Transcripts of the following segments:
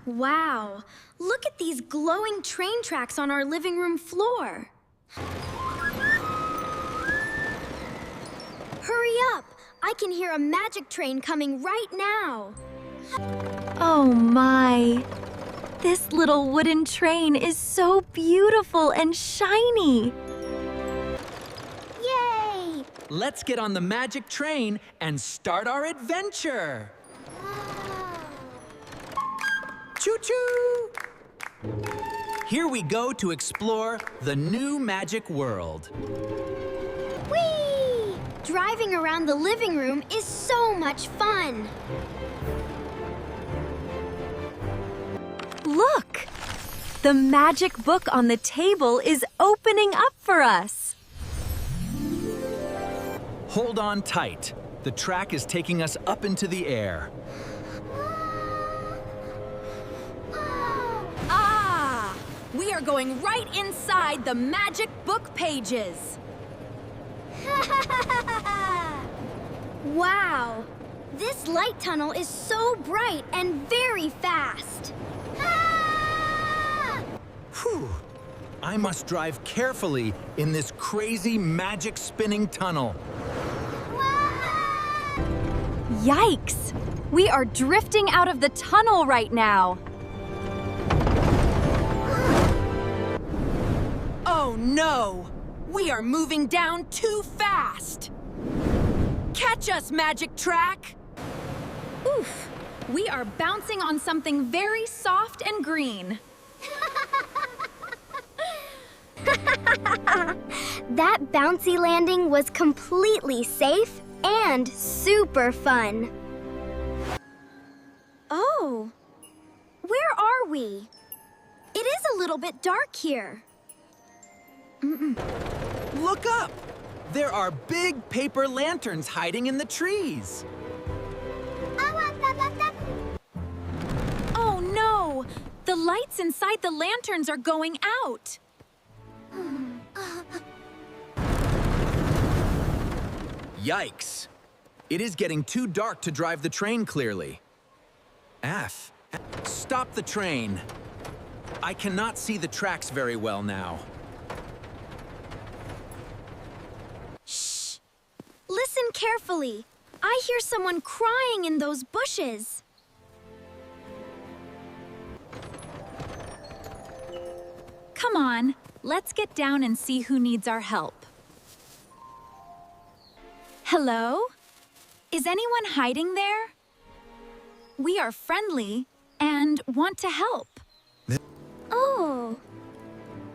Wow, look at these glowing train tracks on our living room floor. Hurry up! I can hear a magic train coming right now. Oh my! This little wooden train is so beautiful and shiny. Yay! Let's get on the magic train and start our adventure. Choo-choo! Here we go to explore the new magic world. Whee! Driving around the living room is so much fun. Look! The magic book on the table is opening up for us. Hold on tight. The track is taking us up into the air. Ah! We are going right inside the magic book pages. Wow! This light tunnel is so bright and very fast. Whew! I must drive carefully in this crazy magic spinning tunnel. Yikes! We are drifting out of the tunnel right now. Oh no! We are moving down too fast! Catch us, magic track! Oof! We are bouncing on something very soft and green. That bouncy landing was completely safe and super fun. Oh, where are we? It is a little bit dark here. Look up! There are big paper lanterns hiding in the trees. Oh no! The lights inside the lanterns are going out. Yikes! It is getting too dark to drive the train clearly. F. Stop the train. I cannot see the tracks very well now. Shh! Listen carefully. I hear someone crying in those bushes. Come on, let's get down and see who needs our help. Hello? Is anyone hiding there? We are friendly and want to help. Oh,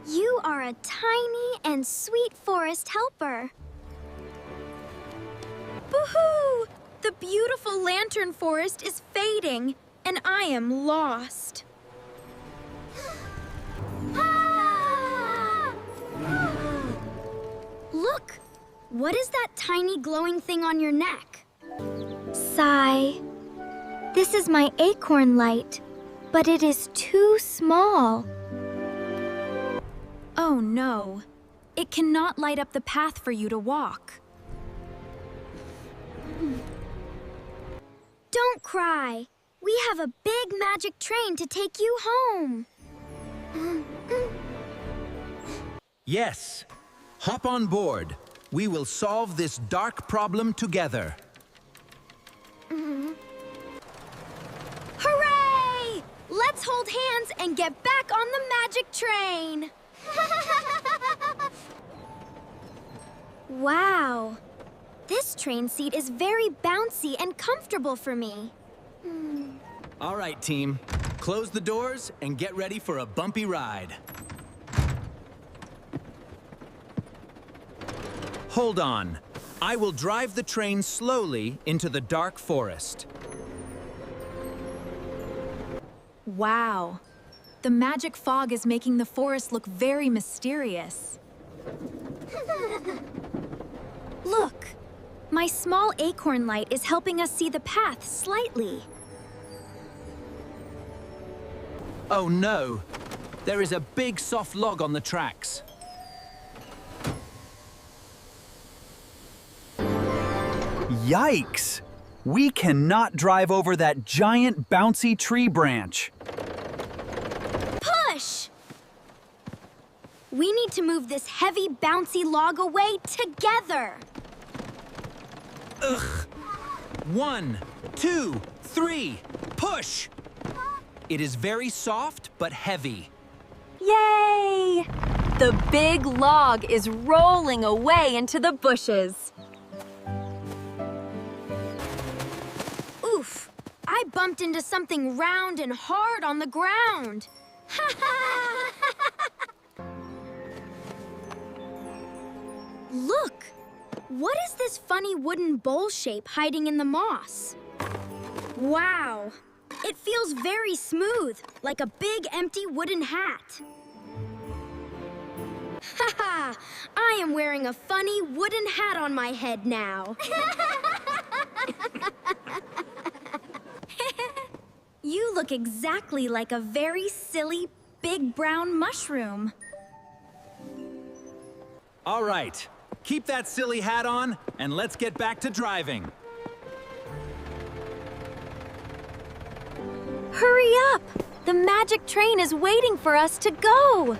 you are a tiny and sweet forest helper. Boo-hoo! The beautiful lantern forest is fading, and I am lost. Look! What is that tiny glowing thing on your neck? Sigh. This is my acorn light, but it is too small. Oh no, it cannot light up the path for you to walk. Don't cry. We have a big magic train to take you home. Yes. Hop on board. We will solve this dark problem together. Hooray! Let's hold hands and get back on the magic train. Wow. This train seat is very bouncy and comfortable for me. All right, team. Close the doors and get ready for a bumpy ride. Hold on. I will drive the train slowly into the dark forest. Wow. The magic fog is making the forest look very mysterious. Look! My small acorn light is helping us see the path slightly. Oh no! There is a big soft log on the tracks. Yikes! We cannot drive over that giant bouncy tree branch. Push! We need to move this heavy, bouncy log away together. Ugh. 1, 2, 3, push! It is very soft but heavy. Yay! The big log is rolling away into the bushes. Oof! I bumped into something round and hard on the ground. Ha ha! Look! What is this funny wooden bowl shape hiding in the moss? Wow! It feels very smooth, like a big empty wooden hat. Haha! I am wearing a funny wooden hat on my head now. You look exactly like a very silly, big brown mushroom. All right, keep that silly hat on and let's get back to driving. Hurry up! The magic train is waiting for us to go!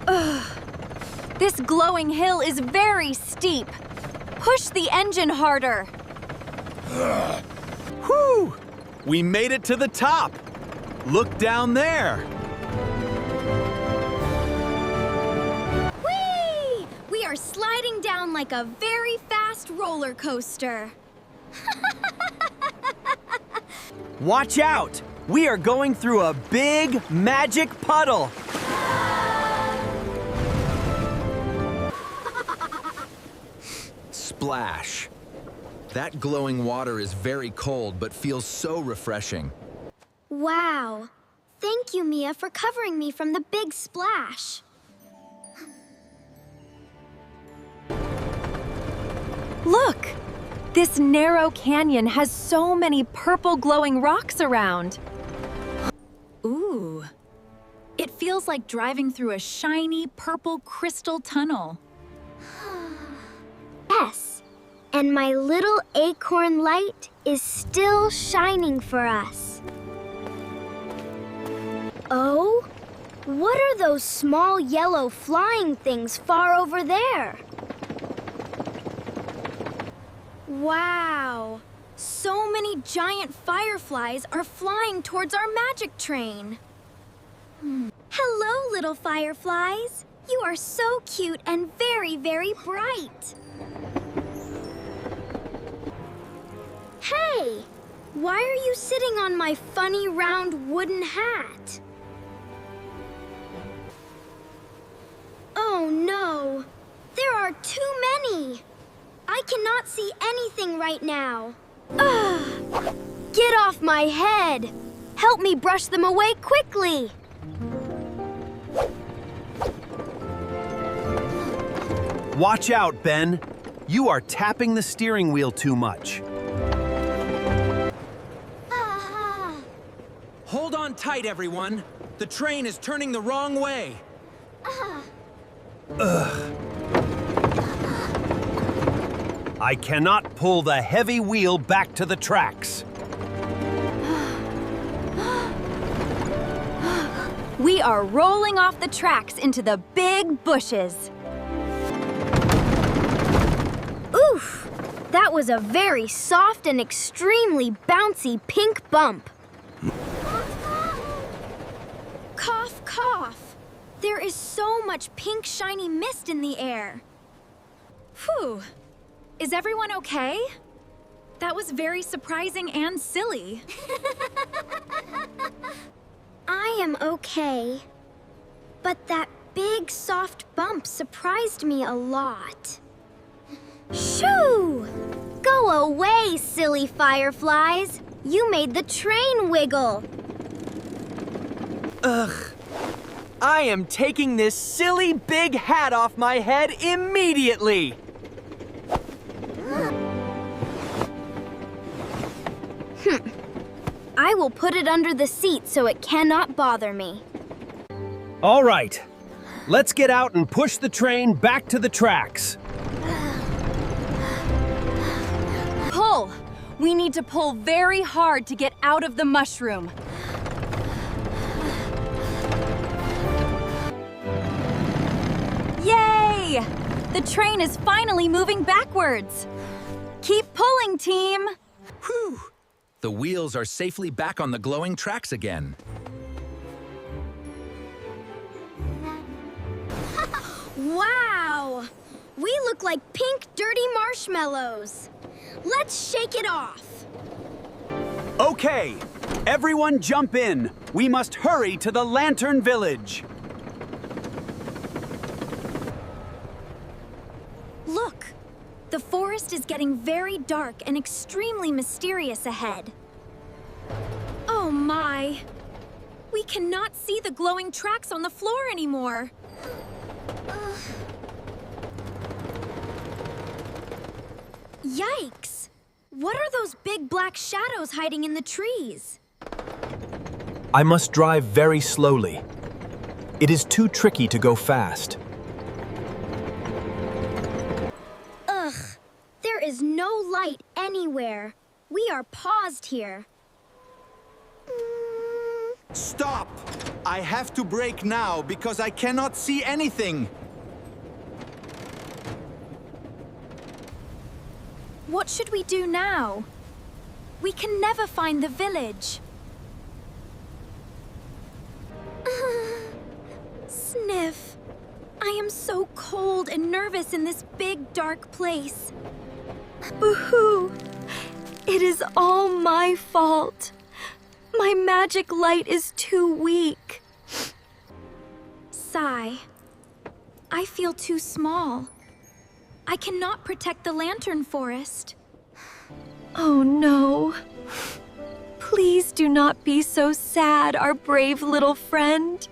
Ugh. This glowing hill is very steep. Push the engine harder. Whew! We made it to the top. Look down there. Whee! We are sliding down like a very fast roller coaster. Watch out! We are going through a big magic puddle. Splash. That glowing water is very cold but feels so refreshing. Wow. Thank you, Mia, for covering me from the big splash. Look! This narrow canyon has so many purple glowing rocks around. Ooh. It feels like driving through a shiny purple crystal tunnel. Yes. And my little acorn light is still shining for us. Oh? What are those small yellow flying things far over there? Wow! So many giant fireflies are flying towards our magic train. Hello, little fireflies. You are so cute and very, very bright. Hey! Why are you sitting on my funny round wooden hat? Oh no! There are too many! I cannot see anything right now. Ugh! Get off my head! Help me brush them away quickly! Watch out, Ben. You are tapping the steering wheel too much. Hold on tight, everyone. The train is turning the wrong way. Ugh. I cannot pull the heavy wheel back to the tracks. We are rolling off the tracks into the big bushes. Oof! That was a very soft and extremely bouncy pink bump. Cough, cough. There is so much pink shiny mist in the air. Phew. Is everyone okay? That was very surprising and silly. I am okay. But that big soft bump surprised me a lot. Shoo! Go away, silly fireflies. You made the train wiggle. Ugh. I am taking this silly big hat off my head immediately. I will put it under the seat so it cannot bother me. All right. Let's get out and push the train back to the tracks. We need to pull very hard to get out of the mushroom. Yay! The train is finally moving backwards. Keep pulling, team. Whew! The wheels are safely back on the glowing tracks again. Wow! We look like pink, dirty marshmallows. Let's shake it off. Okay, everyone jump in. We must hurry to the Lantern Village. Look, the forest is getting very dark and extremely mysterious ahead. Oh my! We cannot see the glowing tracks on the floor anymore. Yikes! What are those big black shadows hiding in the trees? I must drive very slowly. It is too tricky to go fast. Ugh! There is no light anywhere. We are paused here. Stop! I have to brake now because I cannot see anything. What should we do now? We can never find the village. Sniff. I am so cold and nervous in this big, dark place. Boo-hoo! It is all my fault. My magic light is too weak. Sigh. I feel too small. I cannot protect the lantern forest. Oh no. Please do not be so sad, our brave little friend.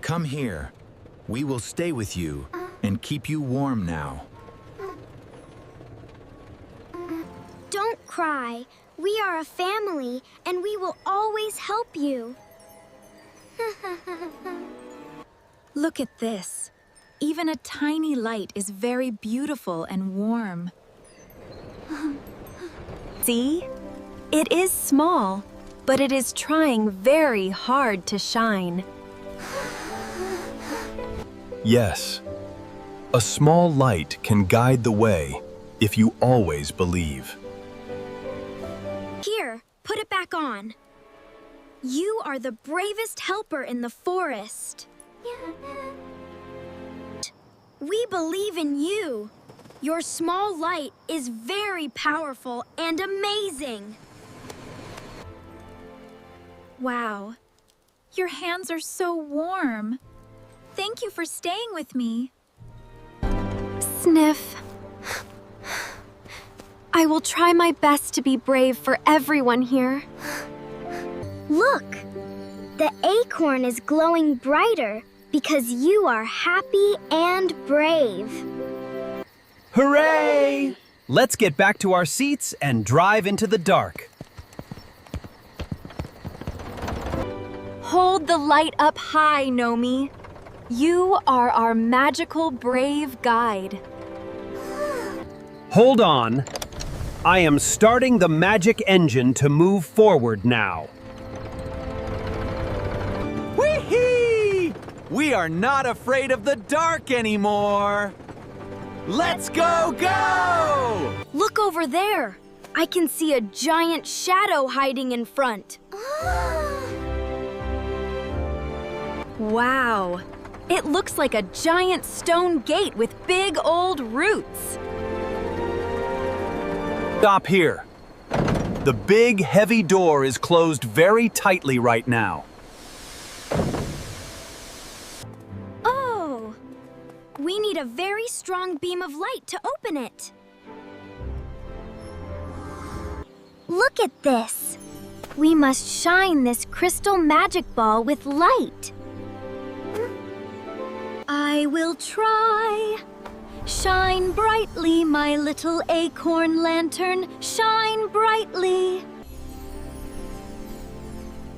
Come here. We will stay with you and keep you warm now. Don't cry. We are a family, and we will always help you. Look at this. Even a tiny light is very beautiful and warm. See? It is small, but it is trying very hard to shine. Yes, a small light can guide the way if you always believe. Here, put it back on. You are the bravest helper in the forest. We believe in you. Your small light is very powerful and amazing. Wow. Your hands are so warm. Thank you for staying with me. Sniff. I will try my best to be brave for everyone here. Look, the acorn is glowing brighter because you are happy and brave. Hooray! Let's get back to our seats and drive into the dark. Hold the light up high, Nomi. You are our magical brave guide. Hold on. I am starting the magic engine to move forward now. Whee! We are not afraid of the dark anymore. Let's go! Look over there. I can see a giant shadow hiding in front. Wow. It looks like a giant stone gate with big old roots. Stop here. The big, heavy door is closed very tightly right now. Oh, we need a very strong beam of light to open it. Look at this. We must shine this crystal magic ball with light. I will try. Shine brightly, my little acorn lantern. Shine brightly.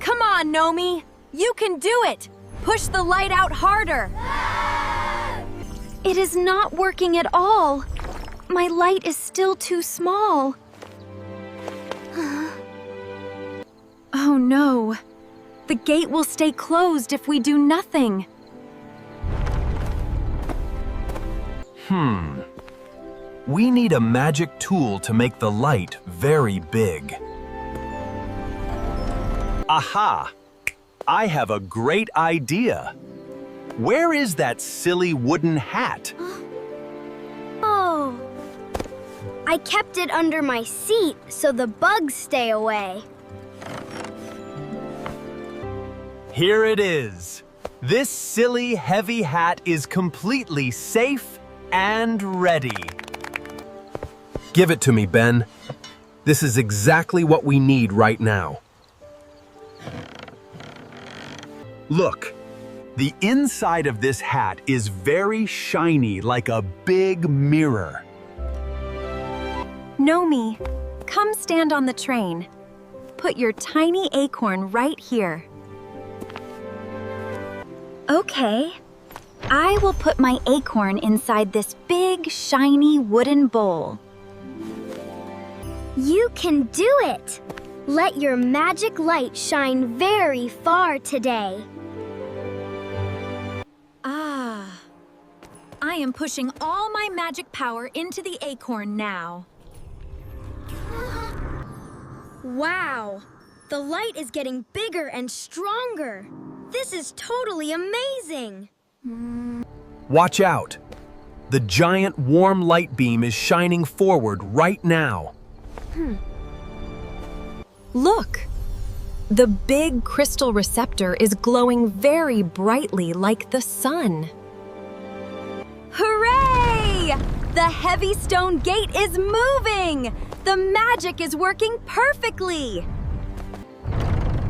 Come on, Nomi. You can do it. Push the light out harder. It is not working at all. my light is still too small. Oh no. The gate will stay closed if we do nothing. We need a magic tool to make the light very big. Aha! I have a great idea. Where is that silly wooden hat? Oh. I kept it under my seat so the bugs stay away. Here it is. This silly, heavy hat is completely safe and ready. Give it to me, Ben. This is exactly what we need right now. Look, the inside of this hat is very shiny, like a big mirror. Nomi, come stand on the train. Put your tiny acorn right here. Okay. I will put my acorn inside this big, shiny wooden bowl. You can do it! Let your magic light shine very far today. Ah. I am pushing all my magic power into the acorn now. Wow! The light is getting bigger and stronger. This is totally amazing! Watch out! The giant warm light beam is shining forward right now. Look! The big crystal receptor is glowing very brightly like the sun. Hooray! The heavy stone gate is moving! The magic is working perfectly!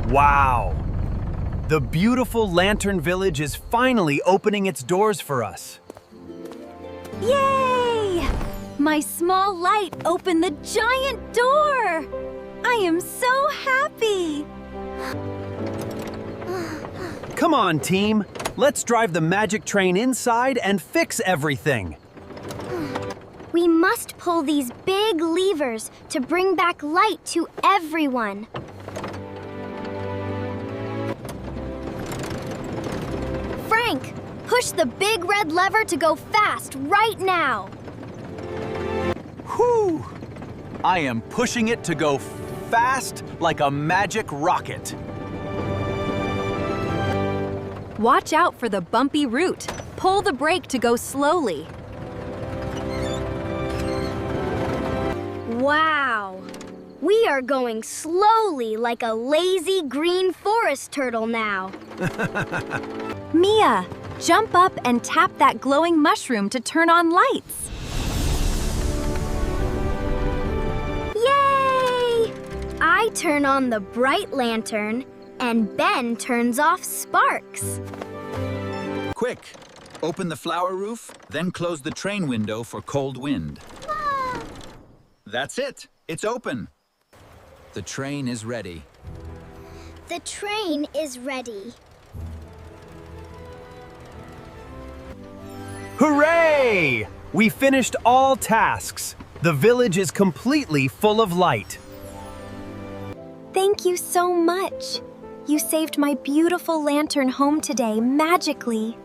Wow! The beautiful Lantern Village is finally opening its doors for us. Yay! My small light opened the giant door! I am so happy! Come on, team. Let's drive the magic train inside and fix everything. We must pull these big levers to bring back light to everyone. Frank, push the big red lever to go fast right now. Whew! I am pushing it to go fast like a magic rocket. Watch out for the bumpy route. Pull the brake to go slowly. Wow! We are going slowly like a lazy green forest turtle now. Mia, jump up and tap that glowing mushroom to turn on lights. Yay! I turn on the bright lantern, and Ben turns off sparks. Quick! Open the flower roof, then close the train window for cold wind. That's it. It's open. The train is ready. The train is ready. Hooray! We finished all tasks. The village is completely full of light. Thank you so much. You saved my beautiful lantern home today magically.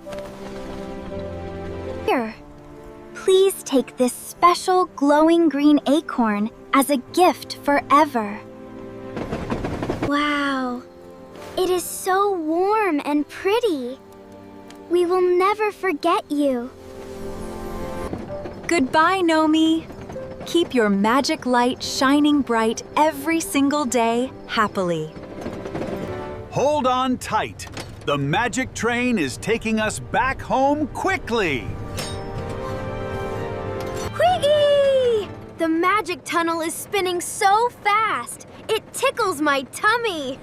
Here, please take this special glowing green acorn as a gift forever. Wow, it is so warm and pretty. We will never forget you. Goodbye, Nomi. Keep your magic light shining bright every single day, happily. Hold on tight. The magic train is taking us back home quickly. Whee! The magic tunnel is spinning so fast. It tickles my tummy.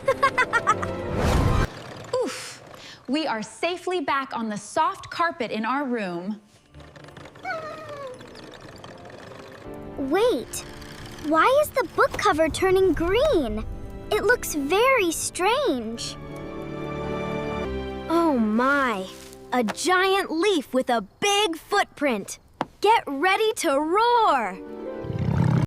Oof! We are safely back on the soft carpet in our room. Wait, why is the book cover turning green? It looks very strange. Oh my, a giant leaf with a big footprint. Get ready to roar!